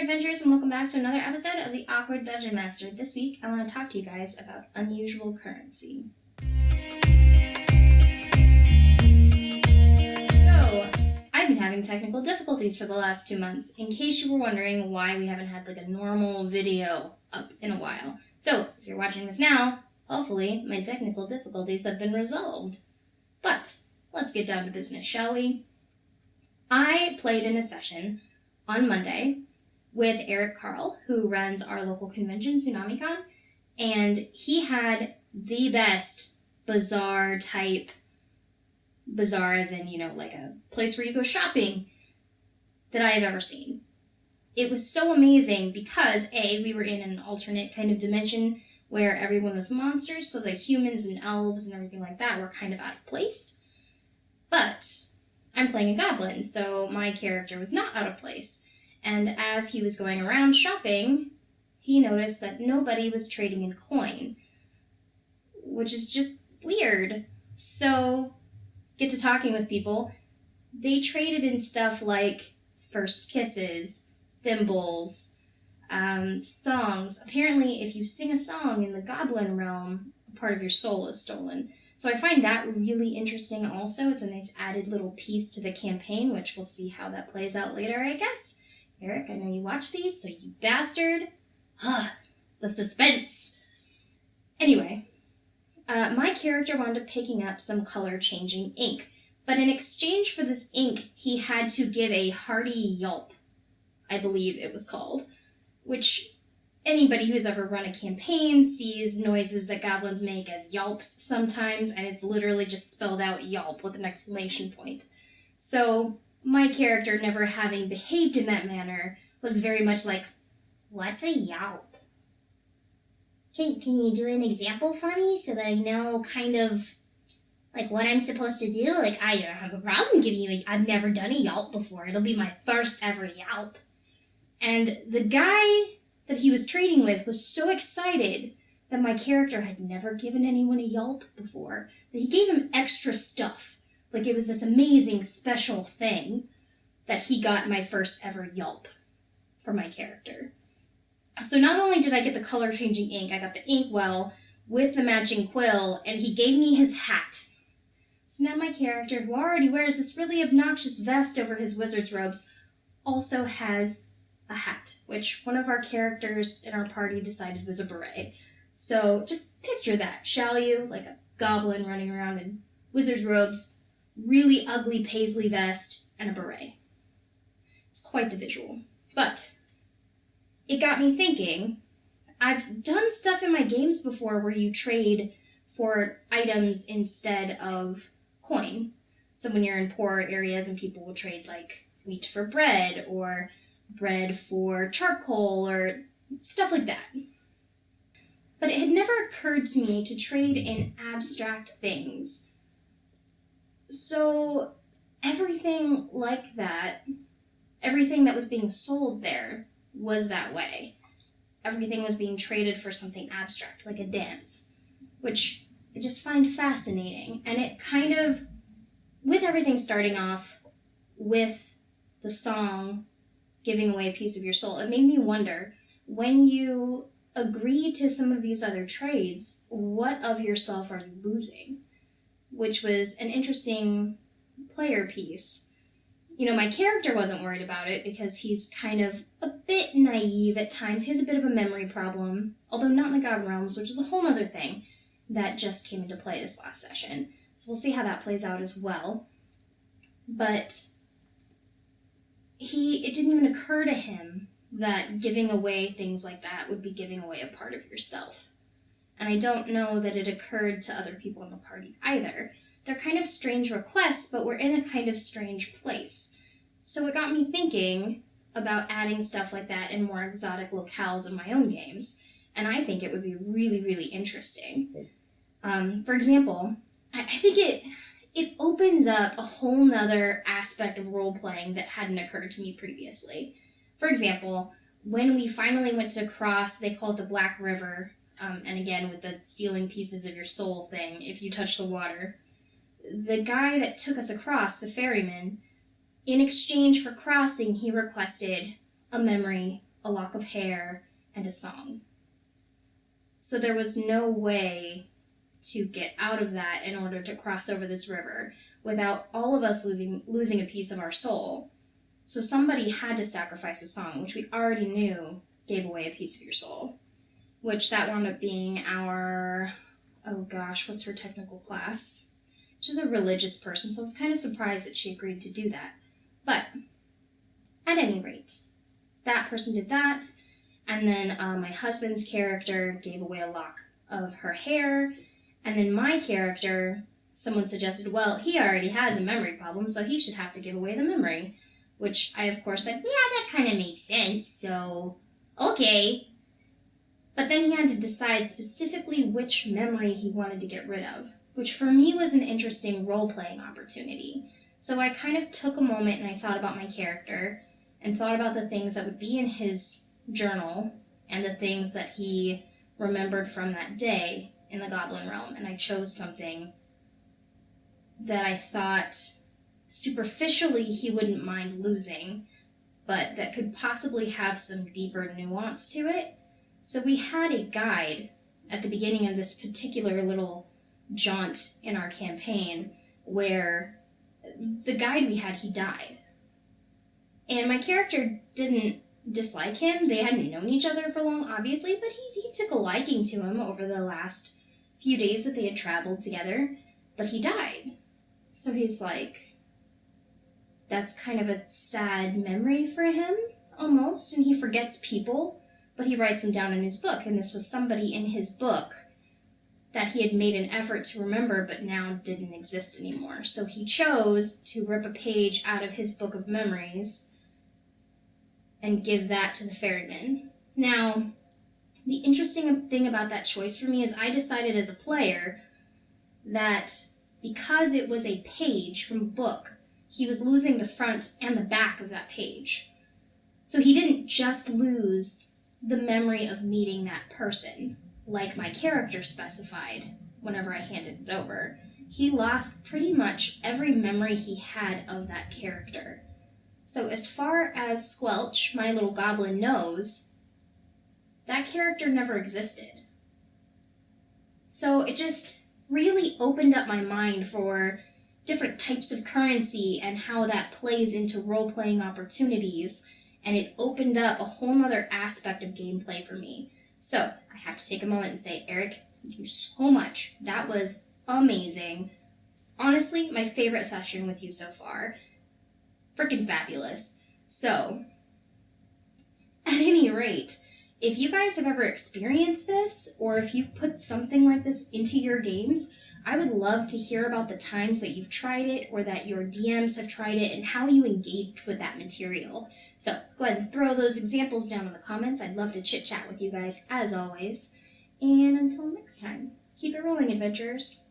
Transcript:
adventurers, and welcome back to another episode of the Awkward Dungeon Master. This week, I want to talk to you guys about unusual currency. So, I've been having technical difficulties for the last 2 months, in case you were wondering why we haven't had a normal video up in a while. So, if you're watching this now, hopefully my technical difficulties have been resolved. But, let's get down to business, shall we? I played in a session on Monday with Eric Carl, who runs our local convention, TsunamiCon, and he had the best bazaar as in, like a place where you go shopping, that I have ever seen. It was so amazing because, A, we were in an alternate kind of dimension where everyone was monsters, so the humans and elves and everything like that were kind of out of place. But I'm playing a goblin, so my character was not out of place. And as he was going around shopping, he noticed that nobody was trading in coin, which is just weird. So, get to talking with people. They traded in stuff like first kisses, thimbles, songs. Apparently, if you sing a song in the goblin realm, a part of your soul is stolen. So I find that really interesting also. It's a nice added little piece to the campaign, which we'll see how that plays out later, I guess. Eric, I know you watch these, so you bastard. The suspense. Anyway, my character wound up picking up some color-changing ink, but in exchange for this ink, he had to give a hearty yelp, I believe it was called, which anybody who's ever run a campaign sees noises that goblins make as yelps sometimes, and it's literally just spelled out yelp with an exclamation point. So my character, never having behaved in that manner, was very much like, what's a yelp? Can you do an example for me so that I know kind of like what I'm supposed to do? Like, I don't have a problem giving you I've never done a yelp before. It'll be my first ever yelp. And the guy that he was trading with was so excited that my character had never given anyone a yelp before that he gave him extra stuff. Like it was this amazing special thing that he got my first ever yelp for my character. So not only did I get the color-changing ink, I got the inkwell with the matching quill, and he gave me his hat. So now my character, who already wears this really obnoxious vest over his wizard's robes, also has a hat, which one of our characters in our party decided was a beret. So just picture that, shall you? Like a goblin running around in wizard's robes, really ugly paisley vest, and a beret. It's quite the visual. But it got me thinking, I've done stuff in my games before where you trade for items instead of coin. So when you're in poorer areas and people will trade like wheat for bread or bread for charcoal or stuff like that. But it had never occurred to me to trade in abstract things. So everything like that, everything that was being sold there was that way. Everything was being traded for something abstract, like a dance, which I just find fascinating. And it kind of, with everything starting off with the song Giving Away a Piece of Your Soul, it made me wonder, when you agree to some of these other trades, what of yourself are you losing? Which was an interesting player piece. You know, my character wasn't worried about it because he's kind of a bit naive at times. He has a bit of a memory problem, although not in the God Realms, which is a whole other thing that just came into play this last session. So we'll see how that plays out as well. But it didn't even occur to him that giving away things like that would be giving away a part of yourself. And I don't know that it occurred to other people in the party either. They're kind of strange requests, but we're in a kind of strange place. So it got me thinking about adding stuff like that in more exotic locales in my own games. And I think it would be really, really interesting. For example, I think it opens up a whole nother aspect of role-playing that hadn't occurred to me previously. For example, when we finally went to cross, they call it the Black River, and again, with the stealing pieces of your soul thing, if you touch the water, the guy that took us across, the ferryman, in exchange for crossing, he requested a memory a lock of hair, and a song. So there was no way to get out of that in order to cross over this river without all of us losing a piece of our soul. So somebody had to sacrifice a song, which we already knew gave away a piece of your soul, which that wound up being our, oh gosh, what's her technical class? She's a religious person, so I was kind of surprised that she agreed to do that. But at any rate, that person did that, and then my husband's character gave away a lock of her hair, and then my character, someone suggested, well, he already has a memory problem, so he should have to give away the memory, which I, of course, said, yeah, that kind of makes sense, so, okay. But then he had to decide specifically which memory he wanted to get rid of, which for me was an interesting role-playing opportunity. So I kind of took a moment and I thought about my character and thought about the things that would be in his journal and the things that he remembered from that day in the Goblin Realm. And I chose something that I thought superficially he wouldn't mind losing, but that could possibly have some deeper nuance to it. So we had a guide at the beginning of this particular little jaunt in our campaign where the guide we had, he died. And my character didn't dislike him. They hadn't known each other for long, obviously, but he took a liking to him over the last few days that they had traveled together, but he died. So he's like, that's kind of a sad memory for him, almost, and he forgets people, but he writes them down in his book, and this was somebody in his book that he had made an effort to remember but now didn't exist anymore. So he chose to rip a page out of his book of memories and give that to the ferryman. Now, the interesting thing about that choice for me is I decided as a player that because it was a page from a book, he was losing the front and the back of that page. So he didn't just lose the memory of meeting that person, like my character specified whenever I handed it over. He lost pretty much every memory he had of that character. So as far as Squelch, my little goblin, knows, that character never existed. So it just really opened up my mind for different types of currency and how that plays into role-playing opportunities, and it opened up a whole nother aspect of gameplay for me. So I have to take a moment and say, Eric, thank you so much. That was amazing. Honestly, my favorite session with you so far. Freaking fabulous. So, at any rate, if you guys have ever experienced this, or if you've put something like this into your games, I would love to hear about the times that you've tried it, or that your DMs have tried it, and how you engaged with that material. So, go ahead and throw those examples down in the comments. I'd love to chit-chat with you guys, as always. And until next time, keep it rolling, adventurers.